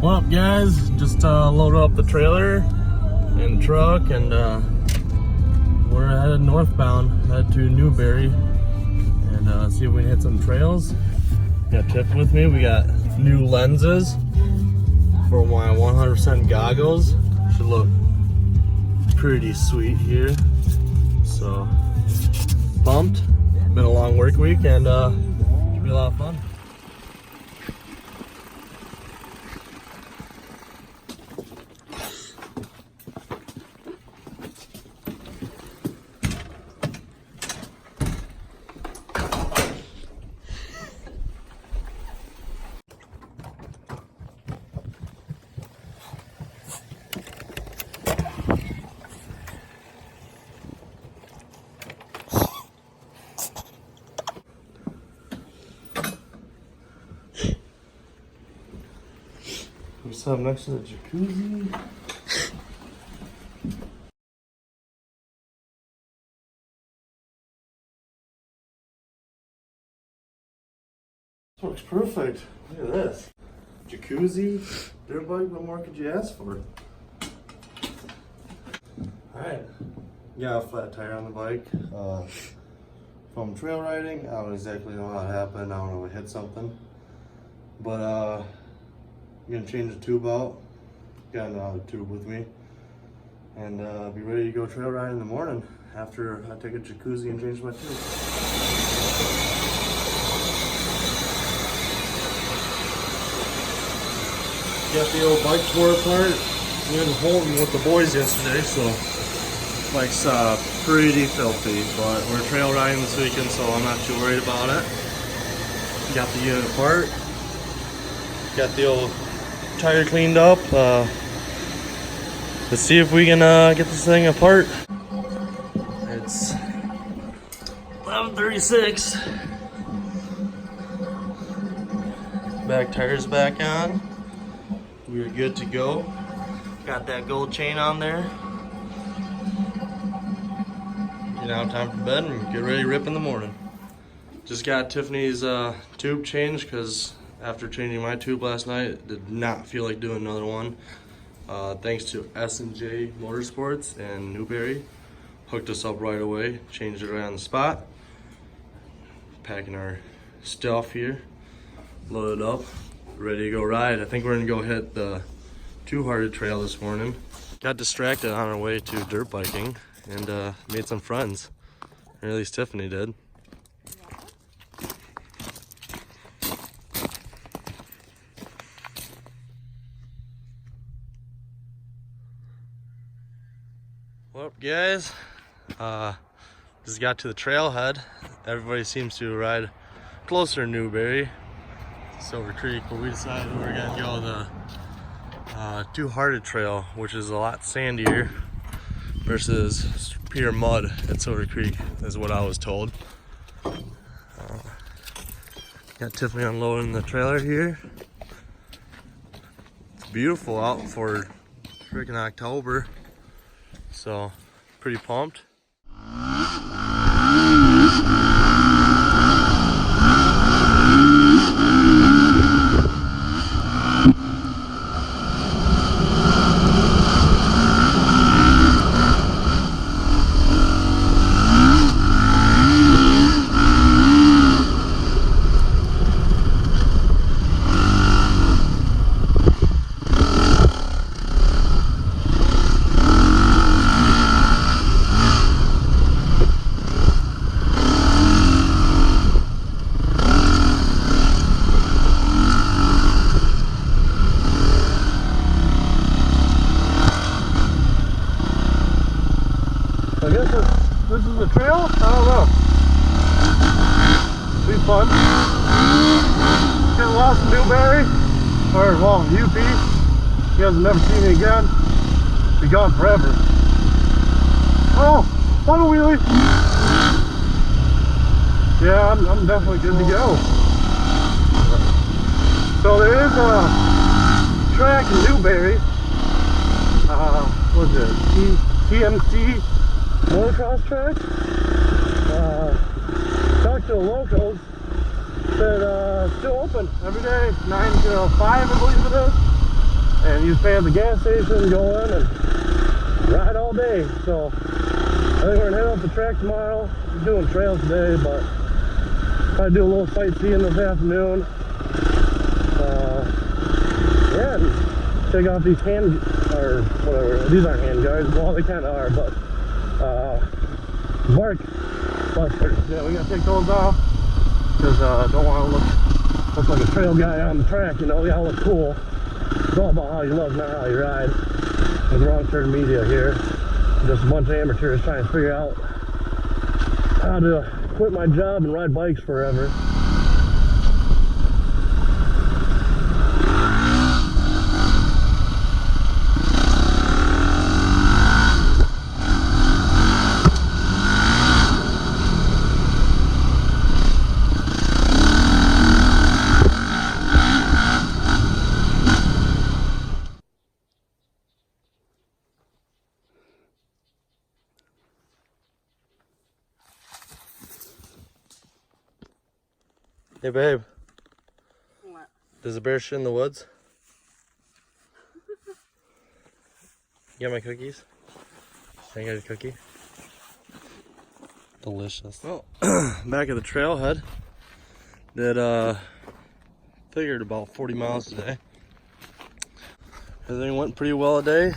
Well, guys, just loaded up the trailer and truck, and we're headed northbound, head to Newberry, and see if we can hit some trails. Got Tiff with me. We got new lenses for my 100% goggles. Should look pretty sweet here. So pumped. Been a long work week, and should be a lot of fun. We sat next to the jacuzzi. This works perfect. Look at this. Jacuzzi, dirt bike, what more could you ask for? Alright. Got a flat tire on the bike. From trail riding, I don't exactly know how it happened. I don't know if I hit something. But I'm gonna change the tube out. Got another tube with me, and be ready to go trail riding in the morning after I take a jacuzzi and change my tube. Got the old bike tore apart. We went home with the boys yesterday, so bike's pretty filthy. But we're trail riding this weekend, so I'm not too worried about it. Got the unit apart. Got the old tire cleaned up. Let's see if we can get this thing apart. It's 11:36. Back tires back on. We're good to go. Got that gold chain on there. Now time for bed and get ready to rip in the morning. Just got Tiffany's tube changed because after changing my tube last night, did not feel like doing another one. Thanks to S&J Motorsports and Newberry, hooked us up right away, changed it right on the spot. Packing our stuff here, loaded up, ready to go ride. I think we're gonna go hit the Two-Hearted Trail this morning. Got distracted on our way to dirt biking and made some friends, or at least Tiffany did. Well, guys, just got to the trailhead. Everybody seems to ride closer to Newberry, Silver Creek, but we decided we were gonna go the Two-Hearted Trail, which is a lot sandier versus pure mud at Silver Creek, is what I was told. Got Tiffany unloading the trailer here. It's beautiful out for freaking October. So, pretty pumped. I guess this is the trail? I don't know. Be fun. Get lost in Newberry, or well, UP. You guys will never see me again. Be gone forever. Oh, what a wheelie. Yeah, I'm definitely good to go. So there is a track in Newberry. What is it? TMC motorcross track. Talked to the locals. Said still open every day, 9 to 5, I believe it is. and you stay at the gas station, go in and ride all day. So I think we're gonna head up the track tomorrow. We're doing trails today, but probably do a little sightseeing this afternoon. Yeah, and check out these hand, or whatever, these aren't hand guards, well they kind of are, but bark busters. Yeah, we gotta take those off, because don't want to look like a trail guy on the track, you know. You gotta look cool. It's all about how you look, not how you ride. There's the wrong turn media here. Just a bunch of amateurs trying to figure out how to quit my job and ride bikes forever. Hey babe. What? Does a bear shit in the woods? You got my cookies? Can I get a cookie? Delicious. Well, back at the trailhead. Did figured about 40 miles today. Everything went pretty well today.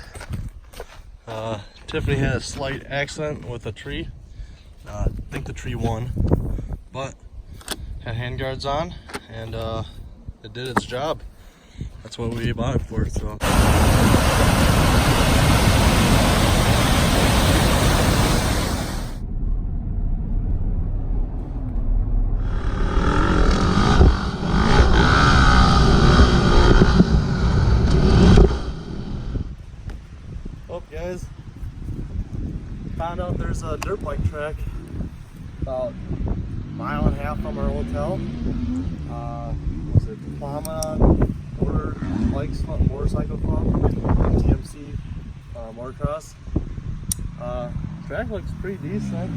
Tiffany had a slight accident with a tree. I think the tree won, but had handguards on, and it did its job. That's what we bought it for. So. Oh, guys, found out there's a dirt bike track about a mile and a half from our hotel. Was it Plama Motorcycle Club, TMC Motorcross. Track looks pretty decent.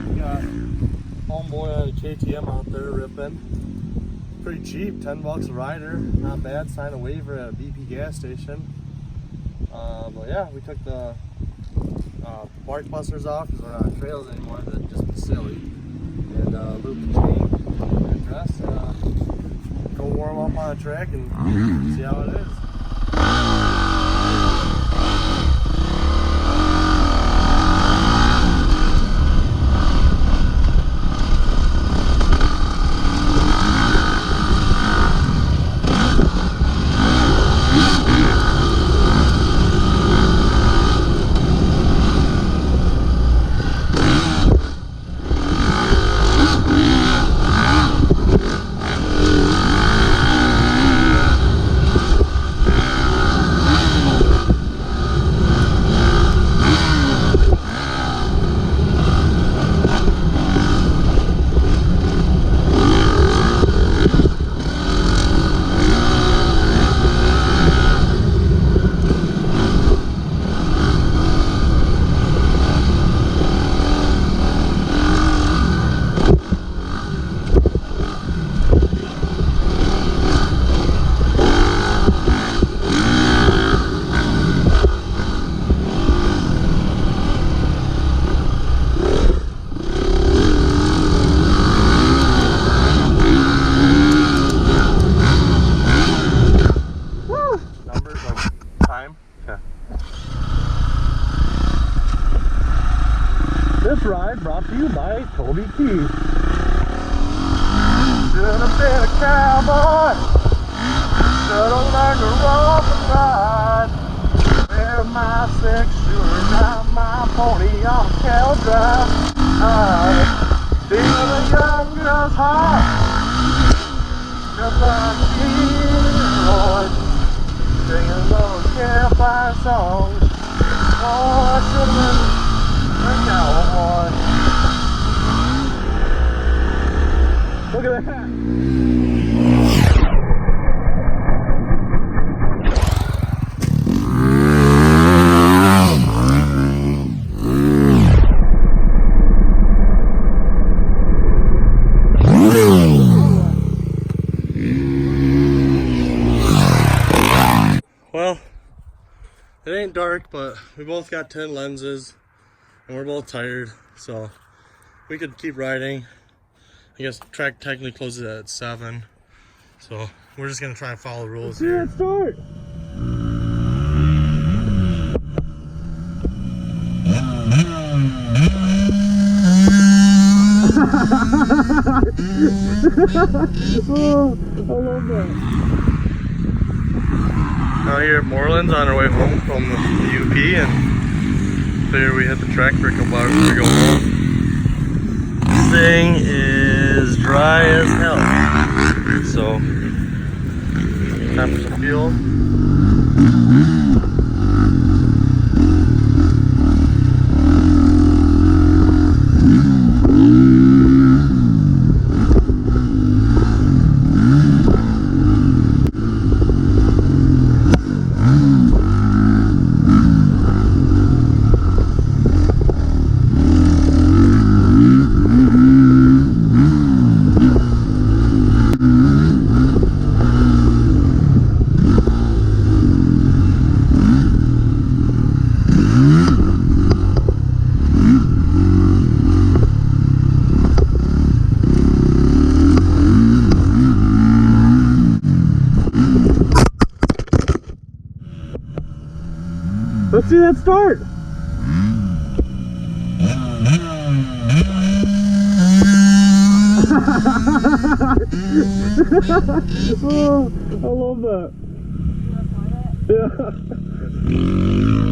We got homeboy at a KTM out there ripping. Pretty cheap, 10 bucks a rider. Not bad. Sign a waiver at a BP gas station. But yeah, we took the bark busters off because we're not on trails anymore. That'd just be silly. And loop the chain and dress. Go warm up on the track and see how it is. This ride brought to you by Toby Keith. Should have been a cowboy. Should have learned to roll and ride. Wear my six-shooter, not my pony on a cattle drive. Feel a young girl's heart, just like Leroy, singing those campfire songs. Oh, I should have been cowboy. Look at that. It ain't dark, but we both got 10 lenses and we're both tired, so we could keep riding. I guess track technically closes at 7, so we're just gonna try and follow the rules here. Let's start. Oh, I love that. Out here at Moreland's on our way home from the UP, and figure we hit the track for a couple hours before we go home. This thing is dry as hell, so time for some fuel. Let's see that start. Oh, I love that. Yeah.